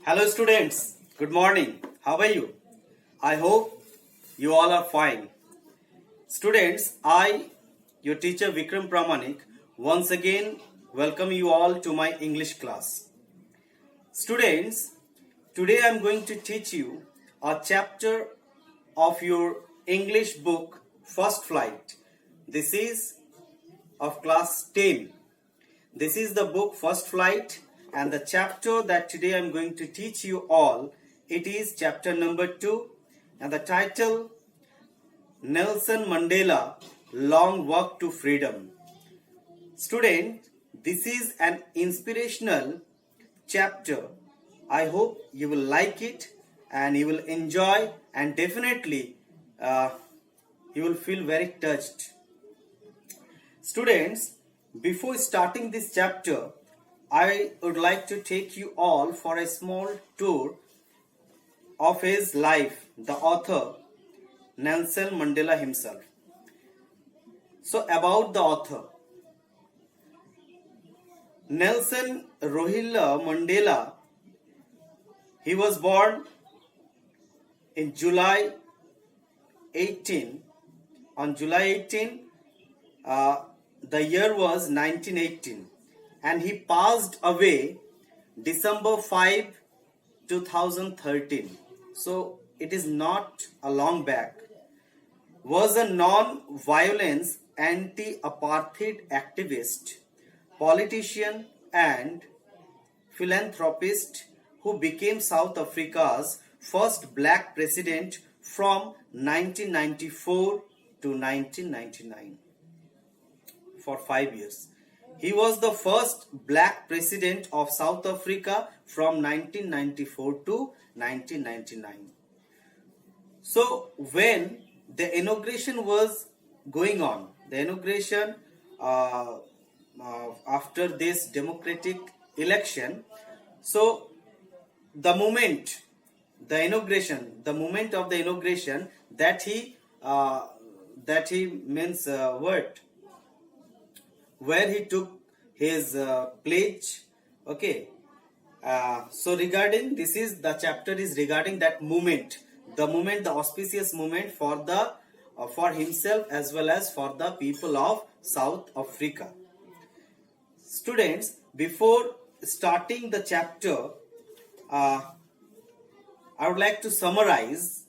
Hello students, good morning. How are you? I hope you all are fine. Students, your teacher Vikram Pramanik, once again welcome you all to my English class. Students, today I am going to teach you a chapter of your English book, First Flight. This is of class 10. This is the book First Flight, and the chapter that today I am going to teach you all, it is chapter number 2, and the title Nelson Mandela, Long Walk to Freedom. Student, this is an inspirational chapter. I hope you will like it and you will enjoy, and definitely you will feel very touched. Students, before starting this chapter, I would like to take you all for a small tour of his life, the author Nelson Mandela himself. So about the author, Nelson Rohilla Mandela, he was born in July 18. On July 18, the year was 1918, and he passed away December 5, 2013. So it is not a long back. Was a non-violence anti-apartheid activist, politician and philanthropist who became South Africa's first black president from 1994 to 1999. For 5 years. He was the first black president of South Africa from 1994 to 1999. So when the inauguration was going on, the inauguration after this democratic election, so the moment of the inauguration that he means what? Where he took his pledge. Okay. So regarding this is the chapter is regarding that moment, the auspicious moment for the for himself as well as for the people of South Africa. Students, before starting the chapter, I would like to summarize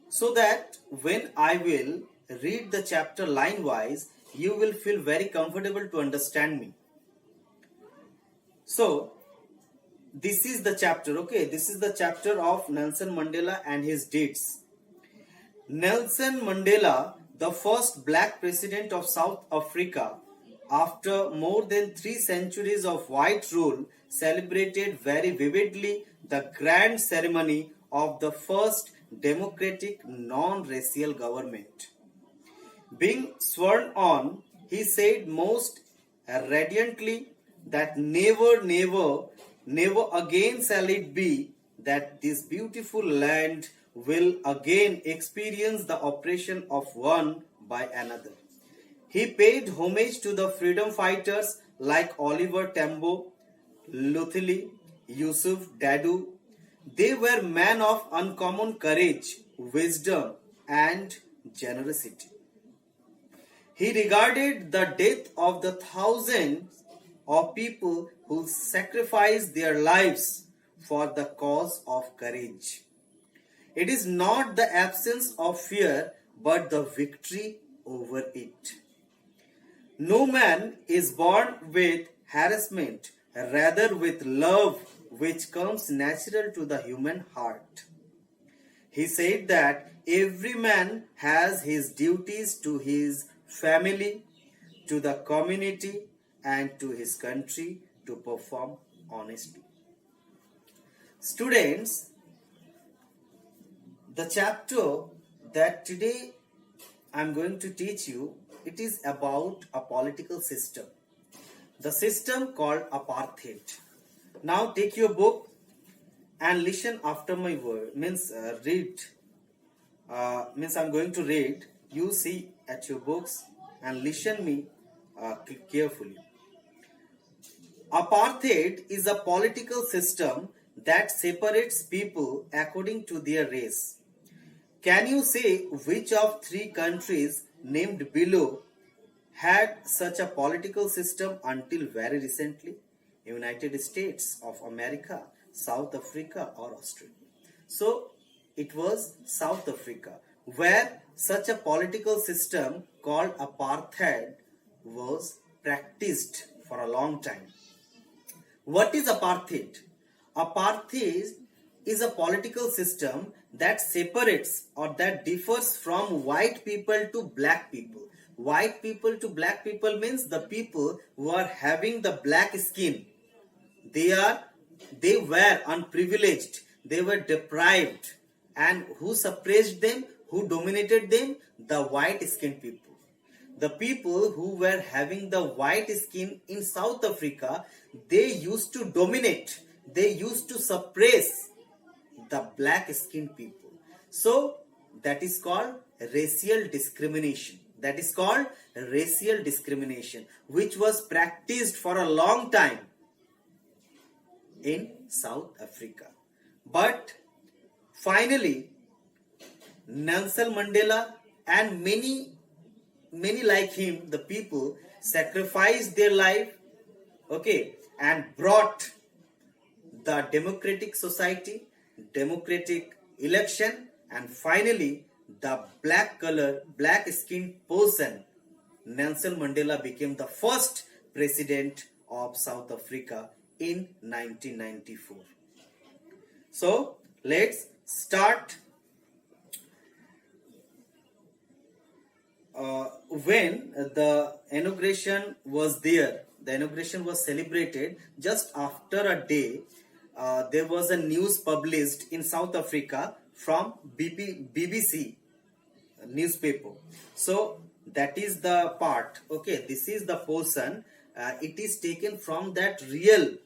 so that when I will read the chapter line wise, you will feel very comfortable to understand me. So, this is the chapter, okay? This is the chapter of Nelson Mandela and his deeds. Nelson Mandela, the first black president of South Africa, after more than 3 centuries of white rule, celebrated very vividly the grand ceremony of the first democratic non-racial government. Being sworn on, he said most radiantly that never again shall it be that this beautiful land will again experience the oppression of one by another. He paid homage to the freedom fighters like Oliver Tambo, Luthuli, Yusuf Dadoo. They were men of uncommon courage, wisdom and generosity. He regarded the death of the thousands of people who sacrificed their lives for the cause of courage. It is not the absence of fear, but the victory over it. No man is born with harassment, rather with love, which comes natural to the human heart. He said that every man has his duties to his family, to the community and to his country to perform honestly. Students, the chapter that today I am going to teach you, it is about a political system. The system called apartheid. Now take your book and listen after my word, read. I'm going to read. You see at your books and listen me carefully. Apartheid is a political system that separates people according to their race. Can you say which of three countries named below had such a political system until very recently? United States of America, South Africa, or Australia? So it was South Africa, where such a political system called apartheid was practiced for a long time. What is apartheid? Apartheid is a political system that separates or that differs from white people to black people. White people to black people means the people who are having the black skin. They were unprivileged, they were deprived, and who suppressed them, who dominated them? The white skinned people. The people who were having the white skin in South Africa, they used to dominate, they used to suppress the black skinned people. So that is called racial discrimination. That is called racial discrimination, which was practiced for a long time in South Africa. But finally, Nelson Mandela and many like him, the people sacrificed their life, okay, and brought the democratic society, democratic election, and finally the black skinned person, Nelson Mandela, became the first president of South Africa in 1994. So let's start. When the inauguration was there, the inauguration was celebrated. Just after a day, there was a news published in South Africa from BBC newspaper. So that is the part, okay, this is the portion, it is taken from that real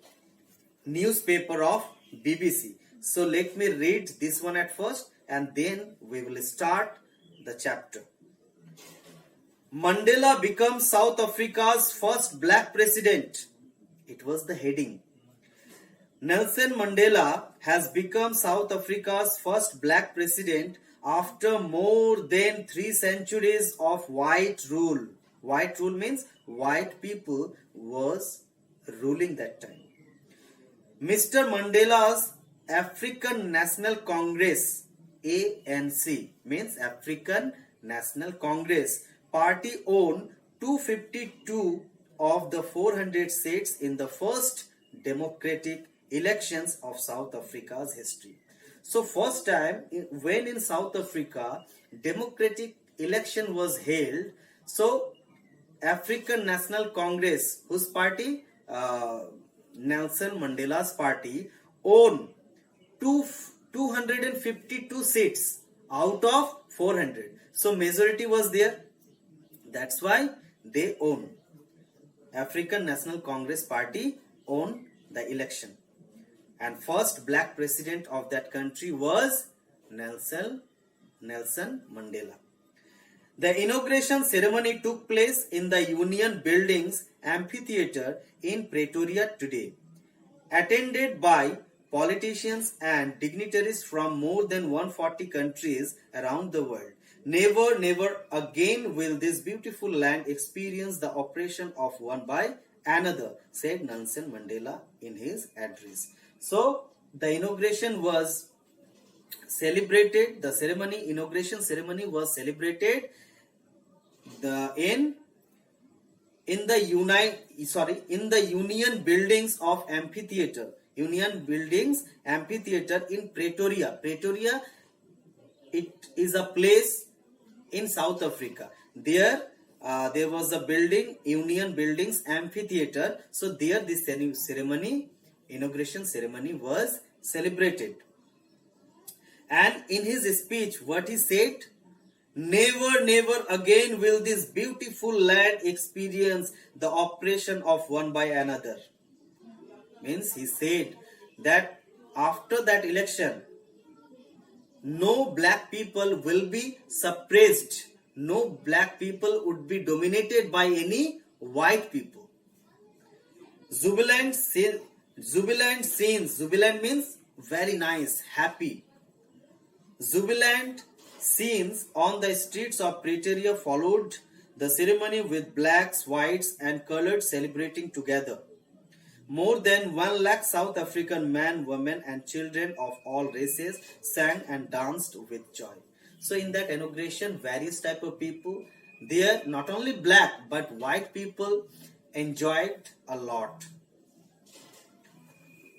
newspaper of BBC. So let me read this one at first and then we will start the chapter. Mandela becomes South Africa's first black president. It was the heading. Nelson Mandela has become South Africa's first black president after more than 3 centuries of white rule. White rule means white people was ruling that time. Mr. Mandela's African National Congress, ANC, means African National Congress, party owned 252 of the 400 seats in the first democratic elections of South Africa's history. So first time when in South Africa democratic election was held, so African National Congress, whose party? Nelson Mandela's party, owned 252 seats out of 400. So majority was there. That's why they own. African National Congress party owned the election. And first black president of that country was Nelson Mandela. The inauguration ceremony took place in the Union Building's Amphitheater in Pretoria today, attended by politicians and dignitaries from more than 140 countries around the world. Never, never again will this beautiful land experience the oppression of one by another, said Nelson Mandela in his address. So the inauguration was celebrated, the inauguration ceremony was celebrated in the Union Buildings of Amphitheater. Union Buildings Amphitheater in Pretoria. Pretoria, it is a place in South Africa. There was a building, Union Buildings Amphitheater. So there this inauguration ceremony was celebrated. And in his speech, what he said? Never, never again will this beautiful land experience the oppression of one by another. Means he said that after that election, no black people will be suppressed. No black people would be dominated by any white people. Jubilant scenes. Jubilant means very nice, happy. Jubilant scenes on the streets of Pretoria followed the ceremony with blacks, whites, and colored celebrating together. More than 1 lakh South African men, women, and children of all races sang and danced with joy. So, in that inauguration, various type of people there, not only black but white people, enjoyed a lot.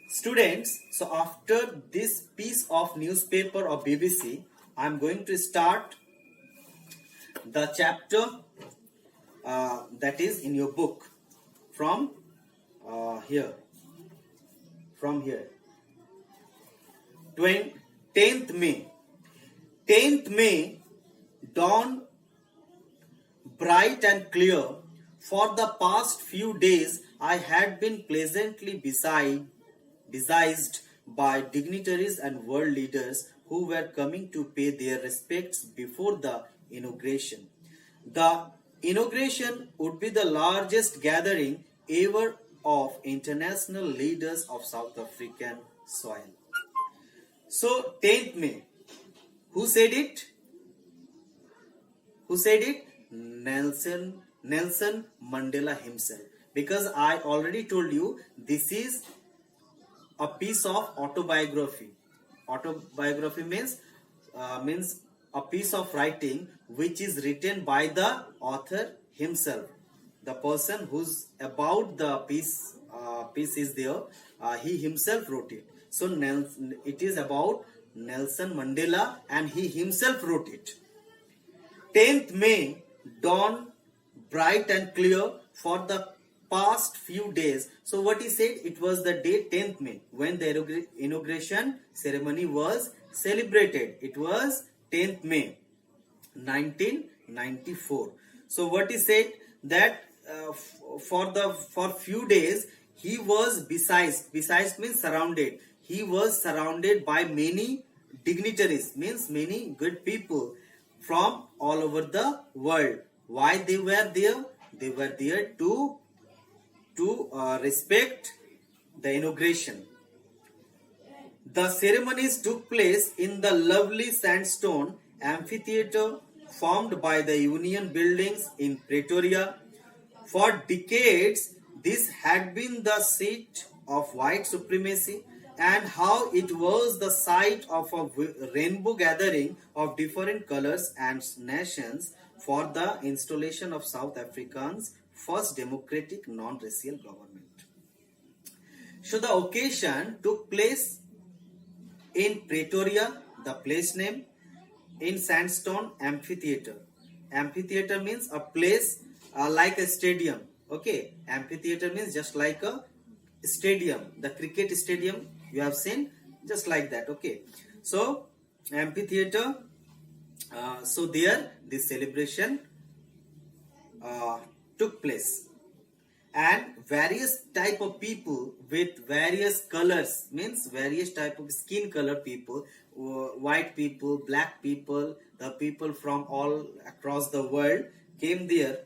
Students, so after this piece of newspaper or BBC, I am going to start the chapter that is in your book from here. 10th May. 10th May, dawn bright and clear. For the past few days, I had been pleasantly besieged by dignitaries and world leaders who were coming to pay their respects before the inauguration. The inauguration would be the largest gathering ever of international leaders of South African soil. So, 10th May. Who said it? Who said it? Nelson Mandela himself. Because I already told you this is a piece of autobiography. Autobiography means a piece of writing which is written by the author himself. The person who's about the piece is there. He himself wrote it. So it is about Nelson Mandela and he himself wrote it. 10th May, dawn bright and clear for the past few days. So what he said, it was the day 10th May when the inauguration ceremony was celebrated. It was 10th May 1994. So what he said that for few days he was besieged means surrounded. He was surrounded by many dignitaries, means many good people from all over the world. Why they were there? They were there to respect the inauguration. The ceremonies took place in the lovely sandstone amphitheater formed by the Union buildings in Pretoria. For decades, this had been the seat of white supremacy, and how it was the site of a rainbow gathering of different colors and nations for the installation of South Africa's first democratic non-racial government. So the occasion took place in Pretoria, the place name, in sandstone amphitheater. Amphitheater means a place like a stadium. Okay, amphitheater means just like a stadium, the cricket stadium you have seen, just like that. Okay, so amphitheater. So there this celebration took place, and various type of people with various colors, means various type of skin color people, white people, black people, the people from all across the world came there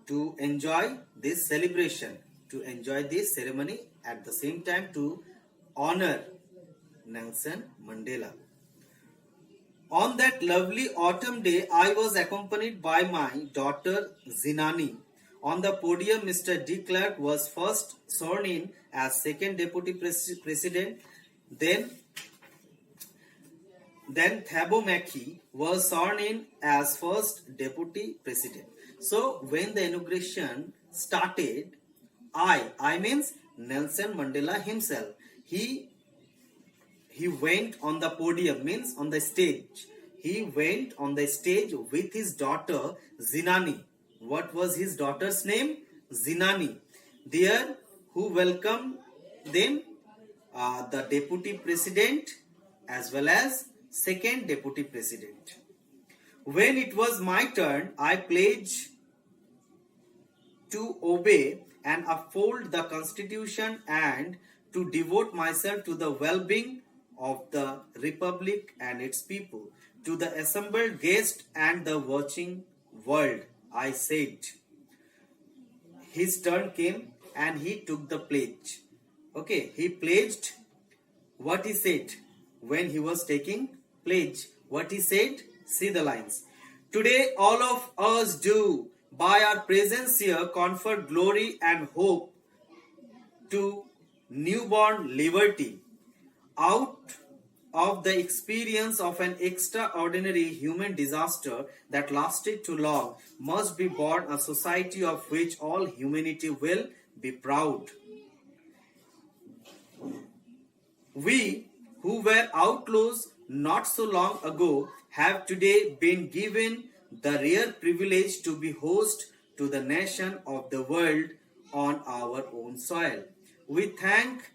to enjoy this celebration, to enjoy this ceremony, at the same time to honor Nelson Mandela. On that lovely autumn day, I was accompanied by my daughter Zinani. On the podium, Mr. de Klerk was first sworn in as second deputy president. Then Thabo Mbeki was sworn in as first deputy president. So when the inauguration started, I means Nelson Mandela himself, he went on the podium, means on the stage. He went on the stage with his daughter Zinani. What was his daughter's name? Zinani. There, who welcomed them? The deputy president as well as second deputy president. When it was my turn, I pledged to obey and uphold the constitution and to devote myself to the well-being of the republic and its people. To the assembled guests and the watching world, I said. His turn came and he took the pledge. Okay, he pledged what he said when he was taking pledge. What he said? See the lines. Today all of us do, by our presence here, confer glory and hope to newborn liberty. Out of the experience of an extraordinary human disaster that lasted too long must be born a society of which all humanity will be proud. We who were outlaws not so long ago have today been given the rare privilege to be host to the nation of the world on our own soil. We thank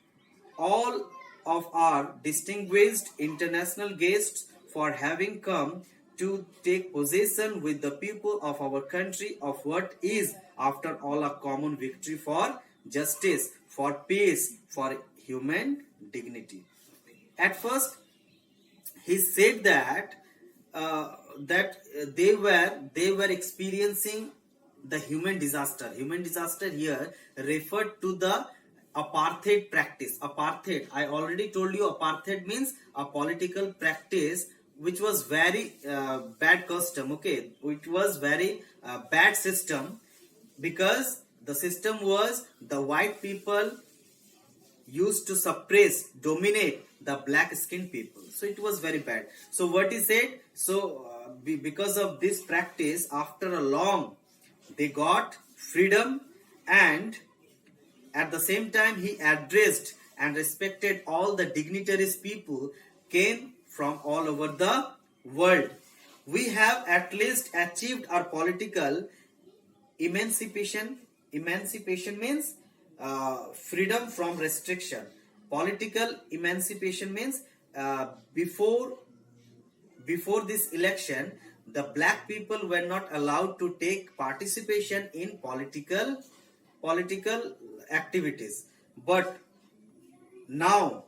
all of our distinguished international guests for having come to take possession with the people of our country of what is, after all, a common victory for justice, for peace, for human dignity. At first, he said that they were experiencing the human disaster. Human disaster here referred to the apartheid practice. Apartheid, I already told you, apartheid means a political practice which was very bad custom. Okay, it was very bad system, because the system was the white people used to suppress, dominate the black skinned people. So it was very bad. So what he said, so because of this practice, after a long, they got freedom, and at the same time he addressed and respected all the dignitaries people came from all over the world. We have at least achieved our political emancipation. Emancipation means freedom from restriction. Political emancipation means before this election, the black people were not allowed to take participation in political activities. But now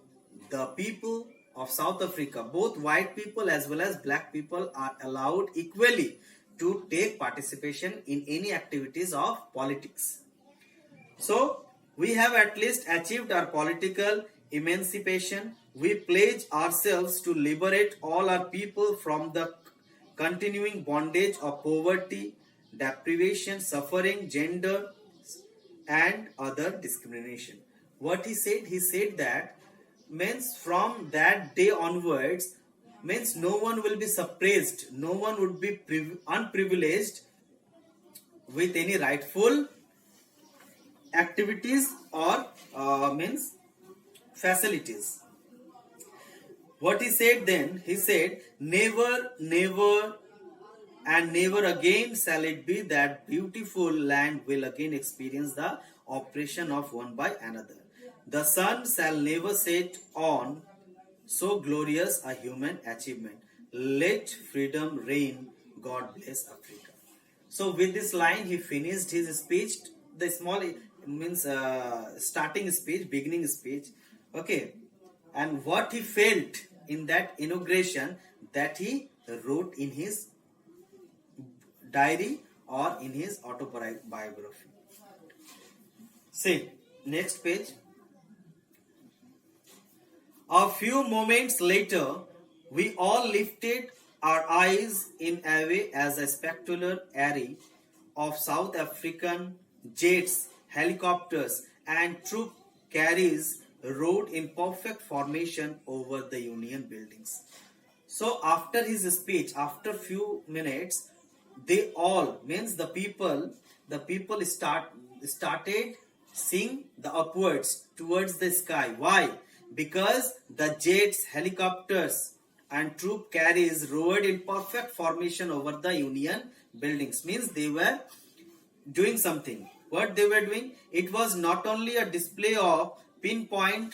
the people of South Africa, both white people as well as black people, are allowed equally to take participation in any activities of politics. So we have at least achieved our political emancipation. We pledge ourselves to liberate all our people from the continuing bondage of poverty, deprivation, suffering, gender, and other discrimination. What he said? He said that means from that day onwards, means no one will be suppressed, no one would be unprivileged with any rightful activities or means facilities. What he said then? He said, never, never, and never again shall it be that beautiful land will again experience the oppression of one by another. The sun shall never set on so glorious a human achievement. Let freedom reign. God bless Africa. So with this line, he finished his speech. The small means starting speech, beginning speech. Okay, and what he felt in that inauguration, that he wrote in his diary or in his autobiography. See, next page. A few moments later, we all lifted our eyes in awe as a spectacular array of South African jets, helicopters, and troop carriers rode in perfect formation over the Union buildings. So after his speech, after few minutes, they all, means the people started seeing the upwards towards the sky. Why? Because the jets, helicopters, and troop carriers rode in perfect formation over the Union buildings. Means they were doing something. What they were doing? It was not only a display of pinpoint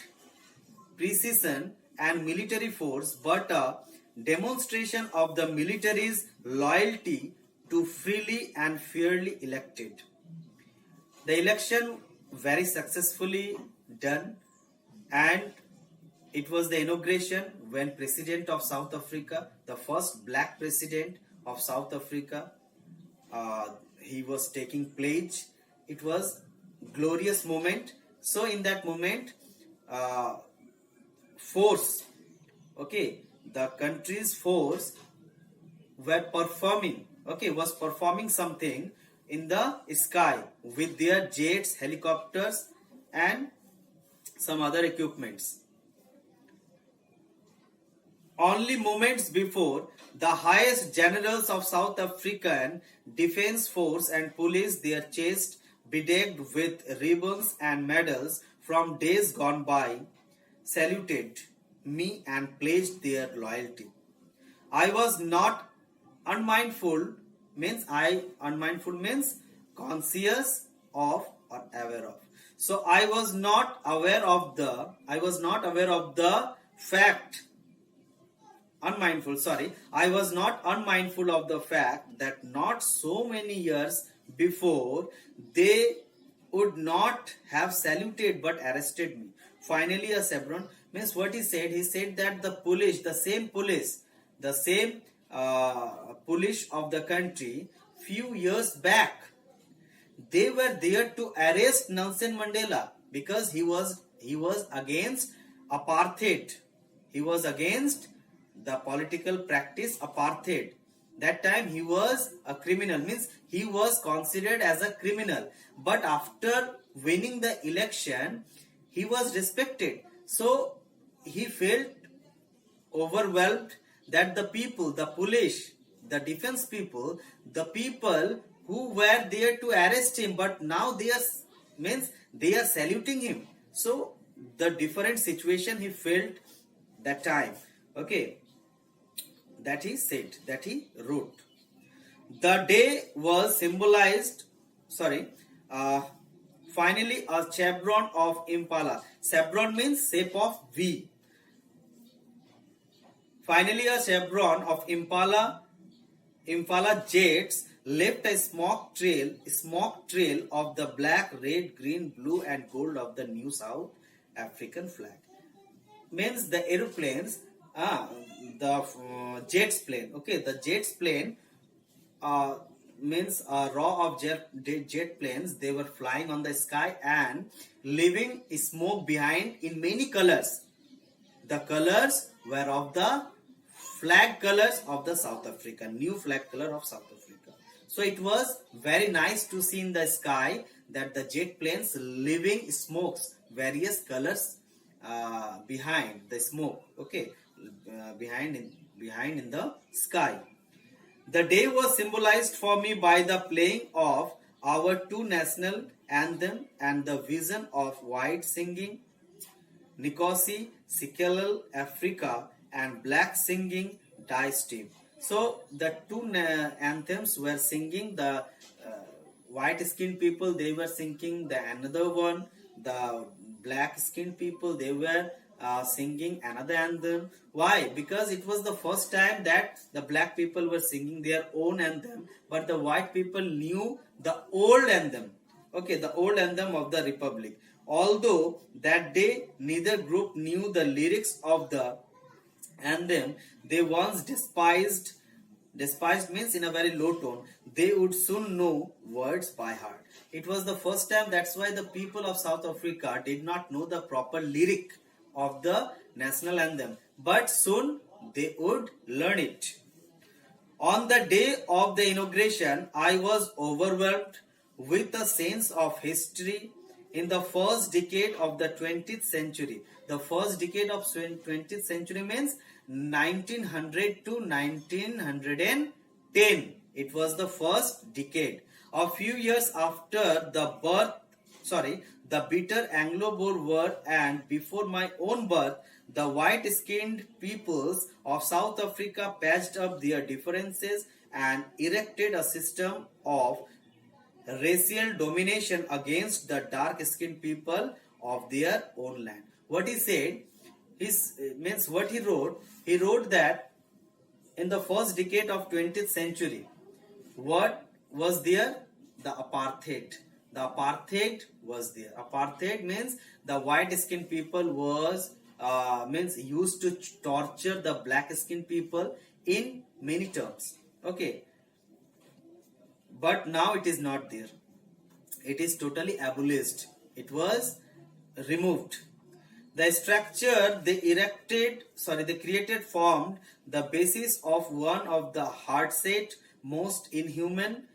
precision and military force, but a demonstration of the military's loyalty to freely and fairly elected. The election very successfully done, and it was the inauguration when President of South Africa, the first black president of South Africa, he was taking pledge. It was glorious moment. So in that moment, force, okay, the country's force were performing, okay, was performing something in the sky with their jets, helicopters, and some other equipments. Only moments before, the highest generals of South African Defence Force and police, their chest bedecked with ribbons and medals from days gone by, saluted me and pledged their loyalty. I was not unmindful means conscious of or aware of. So I was not aware of the fact, I was not unmindful of the fact that not so many years before they would not have saluted but arrested me. Finally, a chevron means what he said that the same police of the country few years back, they were there to arrest Nelson Mandela because he was against apartheid. He was against the political practice apartheid. That time he was a criminal, means he was considered as a criminal. But after winning the election, he was respected. So he felt overwhelmed that the people, the police, the defense people, the people who were there to arrest him, but now they are saluting him. So the different situation he felt that time. Okay, that he said, that he wrote. The day was symbolized, finally a chevron of Impala. Chevron means shape of V. Finally a chevron of Impala jets left a smoke trail of the black, red, green, blue and gold of the new South African flag. Means the aeroplanes, the jets plane, okay, the jets plane means a row of jet planes, they were flying on the sky and leaving smoke behind in many colors. The colors were of the flag colors of the South Africa, new flag color of South Africa. So it was very nice to see in the sky that the jet planes leaving smokes, various colors behind the smoke, okay, behind in the sky. The day was symbolized for me by the playing of our two national anthem and the vision of white singing Nkosi Sikelel Africa and black singing Die Steam. So the two anthems were singing, the white skinned people, they were singing the another one, the black skinned people, they were singing another anthem. Why? Because it was the first time that the black people were singing their own anthem, but the white people knew the old anthem, okay, the old anthem of the Republic. Although that day neither group knew the lyrics of the anthem they once despised means in a very low tone, they would soon know words by heart. It was the first time, that's why the people of South Africa did not know the proper lyric of the national anthem, but soon they would learn it. On the day of the inauguration, I was overwhelmed with a sense of history in the first decade of the 20th century. The first decade of 20th century means 1900 to 1910. It was the first decade. A few years after the bitter Anglo-Boer War and before my own birth, the white-skinned peoples of South Africa patched up their differences and erected a system of racial domination against the dark-skinned people of their own land. What he said, what he wrote that in the first decade of 20th century, what was there? The apartheid. The apartheid was there. Apartheid means the white-skinned people was used to torture the black-skinned people in many terms. Okay, but now it is not there. It is totally abolished. It was removed. The structure they created formed the basis of one of the hard-set, most inhuman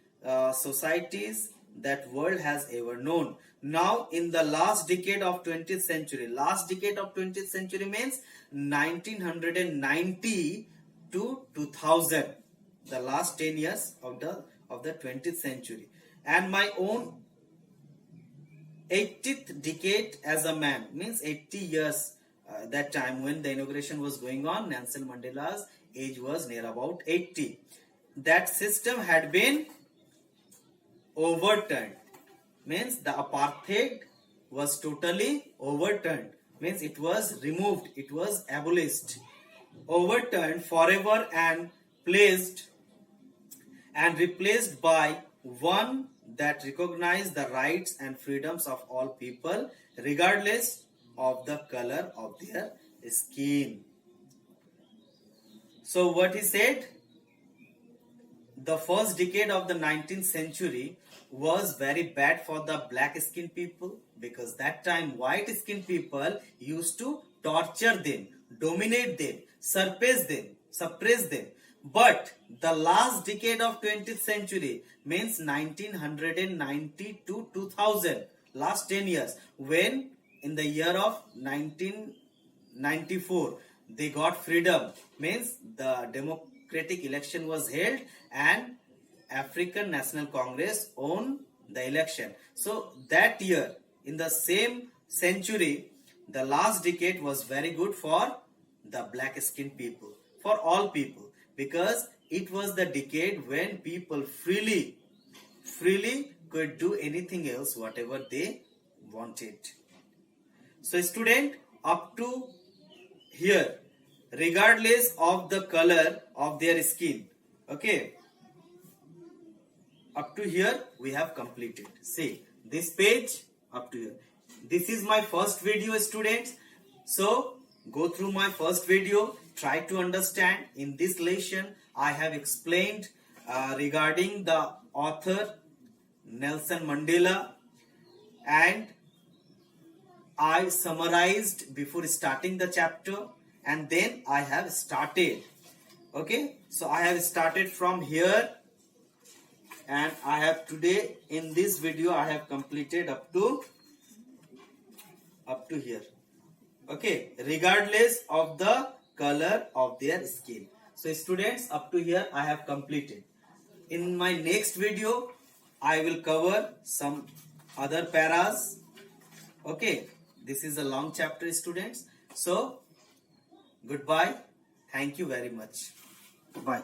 societies that world has ever known. Now, in the last decade of 20th century, means 1990 to 2000, the last 10 years of the 20th century, and my own 80th decade as a man, means 80 years. That time when the inauguration was going on, Nelson Mandela's age was near about 80. That system had been overturned, means the apartheid was totally overturned, means it was removed, it was abolished, overturned forever, and replaced by one that recognized the rights and freedoms of all people regardless of the color of their skin. So what he said, the first decade of the 19th century was very bad for the black skinned people, because that time white skinned people used to torture them, dominate them, suppress them. But the last decade of 20th century, means 1990 to 2000, last 10 years, when in the year of 1994 they got freedom, means the democratic election was held and African National Congress won the election. So that year, in the same century, the last decade was very good for the black skinned people, for all people, because it was the decade when people freely could do anything else whatever they wanted. So student, up to here, regardless of the color of their skin, okay, up to here we have completed. See this page up to here. This is my first video, students. So go through my first video, try to understand. In this lesson I have explained regarding the author Nelson Mandela, and I summarized before starting the chapter, and then I have started. Okay, so I have started from here, and I have today in this video I have completed up to here. Okay, regardless of the color of their skin. So students, up to here I have completed. In my next video I will cover some other paras. Okay, this is a long chapter, students. So goodbye, thank you very much, bye.